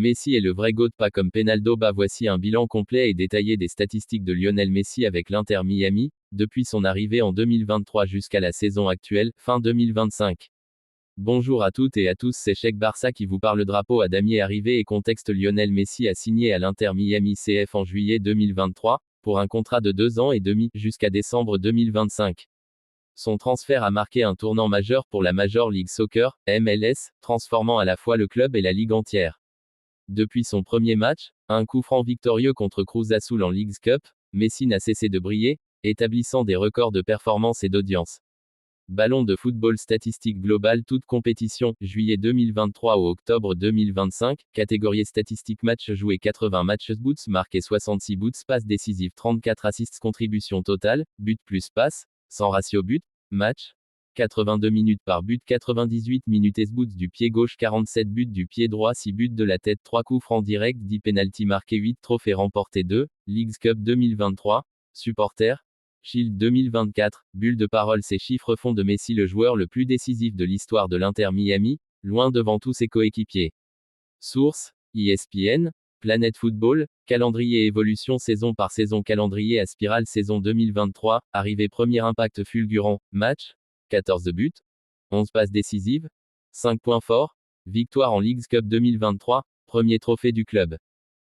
Messi est le vrai GOAT, pas comme Penaldo. Voici un bilan complet et détaillé des statistiques de Lionel Messi avec l'Inter Miami, depuis son arrivée en 2023 jusqu'à la saison actuelle, fin 2025. Bonjour à toutes et à tous, c'est Cheikh Barça qui vous parle. Drapeau à damier arrivé et contexte. Lionel Messi a signé à l'Inter Miami CF en juillet 2023, pour un contrat de 2 ans et demi, jusqu'à décembre 2025. Son transfert a marqué un tournant majeur pour la Major League Soccer, MLS, transformant à la fois le club et la ligue entière. Depuis son premier match, un coup franc victorieux contre Cruz Azul en Leagues Cup, Messi n'a cessé de briller, établissant des records de performance et d'audience. Ballon de football statistique globale toute compétition, juillet 2023 au octobre 2025, catégorie statistique match joué 80 matchs boots marqués 66 boots passes décisives 34 assists contribution totale, but plus passe, sans ratio but, match, 82 minutes par but 98 minutes boots du pied gauche 47 buts du pied droit 6 buts de la tête 3 coups francs directs 10 pénalty marqués 8 trophées remportés 2, Leagues Cup 2023, supporters, Shield 2024, bulle de parole. Ces chiffres font de Messi le joueur le plus décisif de l'histoire de l'Inter Miami, loin devant tous ses coéquipiers. Source, ESPN, Planet Football, calendrier évolution saison par saison. Calendrier à spirale saison 2023, arrivée premier impact fulgurant, match, 14 buts, 11 passes décisives, 5 points forts, victoire en Leagues Cup 2023, premier trophée du club.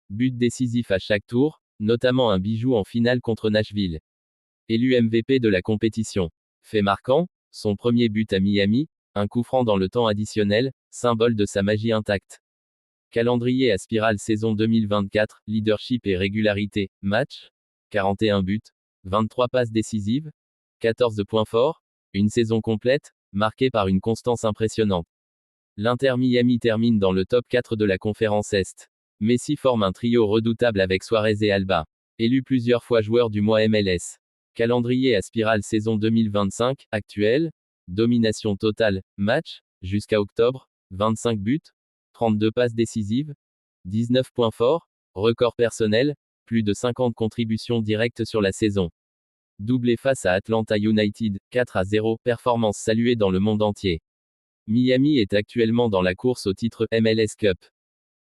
But décisif à chaque tour, notamment un bijou en finale contre Nashville. Élu MVP de la compétition. Fait marquant, son premier but à Miami, un coup franc dans le temps additionnel, symbole de sa magie intacte. Calendrier à spirale saison 2024, leadership et régularité, match, 41 buts, 23 passes décisives, 14 points forts, une saison complète, marquée par une constance impressionnante. L'Inter Miami termine dans le top 4 de la conférence Est. Messi forme un trio redoutable avec Suarez et Alba. Élu plusieurs fois joueur du mois MLS. Calendrier à spirale saison 2025, actuel, domination totale, match, jusqu'à octobre, 25 buts, 32 passes décisives, 19 points forts, record personnel, plus de 50 contributions directes sur la saison. Doublé face à Atlanta United, 4-0, performance saluée dans le monde entier. Miami est actuellement dans la course au titre MLS Cup.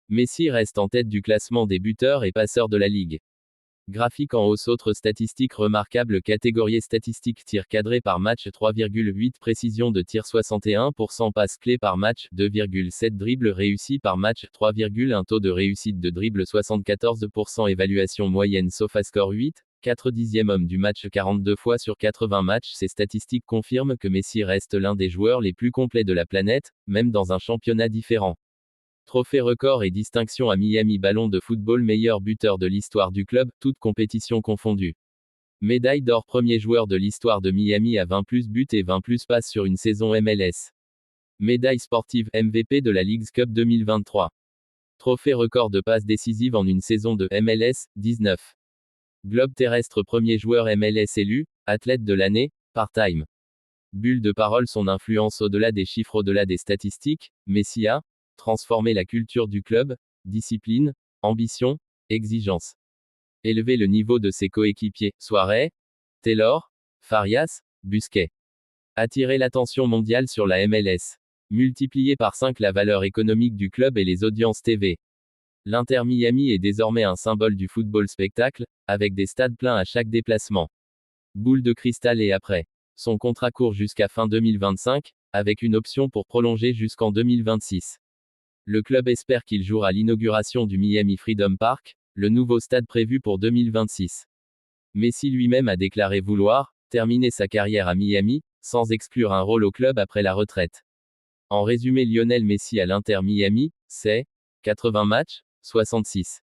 Messi reste en tête du classement des buteurs et passeurs de la ligue. Graphique en hausse. Autres statistiques remarquables. Catégorie statistique tir cadré par match 3,8 précision de tir 61% passes clés par match 2,7 dribbles réussis par match 3,1 taux de réussite de dribble 74% évaluation moyenne SofaScore 8, 4 dixième homme du match 42 fois sur 80 matchs. Ces statistiques confirment que Messi reste l'un des joueurs les plus complets de la planète, même dans un championnat différent. Trophée record et distinction à Miami. Ballon de football meilleur buteur de l'histoire du club, toutes compétitions confondues. Médaille d'or premier joueur de l'histoire de Miami à 20 plus buts et 20 plus passes sur une saison MLS. Médaille sportive MVP de la Leagues Cup 2023. Trophée record de passes décisives en une saison de MLS, 19. Globe terrestre premier joueur MLS élu, athlète de l'année, part-time. Bulle de parole. Son influence au-delà des chiffres, au-delà des statistiques, Messi a transformer la culture du club, discipline, ambition, exigence. Élever le niveau de ses coéquipiers, Suarez, Taylor, Farias, Busquets. Attirer l'attention mondiale sur la MLS. Multiplier par 5 la valeur économique du club et les audiences TV. L'Inter Miami est désormais un symbole du football spectacle, avec des stades pleins à chaque déplacement. Boule de cristal. Et après. Son contrat court jusqu'à fin 2025, avec une option pour prolonger jusqu'en 2026. Le club espère qu'il jouera à l'inauguration du Miami Freedom Park, le nouveau stade prévu pour 2026. Messi lui-même a déclaré vouloir terminer sa carrière à Miami, sans exclure un rôle au club après la retraite. En résumé, Lionel Messi à l'Inter Miami, c'est 80 matchs, 66